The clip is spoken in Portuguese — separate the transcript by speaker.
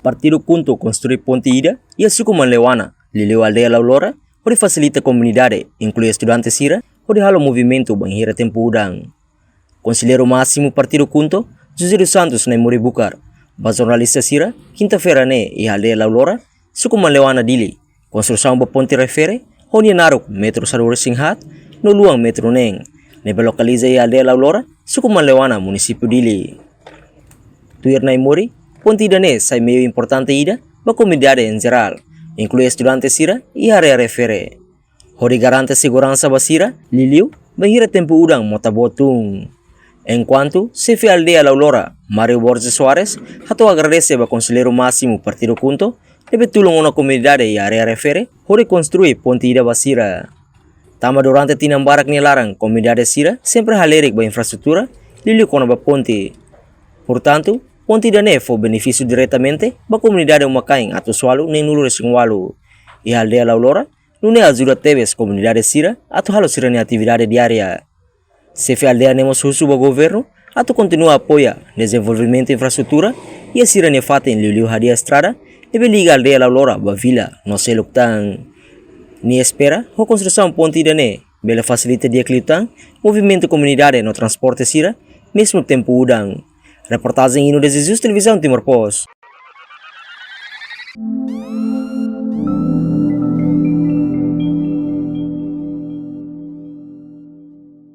Speaker 1: Partido Punto construir ponte ida e a suco manlewana, lileu aldeia laulora, onde facilita a comunidade, inclui estudantes sira, onde hala o movimento banhira tempo udang. Conselheiro máximo Partido Punto, José dos Santos na Moribucar, ba jornalista sira, quinta-feira ne e aldeia laulora, suco manlewana dili, construção ba ponte refere, onde naruk metro saruri singhat, no luang metro neng, nebe localiza e aldeia laulora, suco manlewana município dili. Tuir na Mori, ponte ida ne sai meio importante ida, ba comunidade em geral, inclui estudantes sira e área refere. Hori garante segurança basira, liliu, banhira tempo udang motabotung. Enquanto, chefe aldeia laulora, Mario Borges Soares, hato agradece ba conselheiro máximo Partido Punto, debe tulong una comunidade e área refere, hori construir ponte ida basira. Tama durante tinambarak ni larang comunidade sira, sempre halerik ba infraestrutura, liliu kona ba ponte. Portanto, ponte ida ne fo benefício diretamente ba comunidade umakaing ato sualu nem nulu resingwalu. E aldeia laulora, nune ajuda teves comunidade sira, ato halo sira ni atividade diária. Chefe aldeia nemos husu ba governo, ato continua apoia desenvolvimento infraestrutura e a sira ne fata em liliu hadia estrada, debe liga aldeia laulora ba vila no seluktang. Ni espera, ho construção ponte ida ne, bela facilita dia cliutang, movimento comunidade no transporte sira, mesmo tempo udang. Reportagem Ino de Jesus, Televisão Timor Post.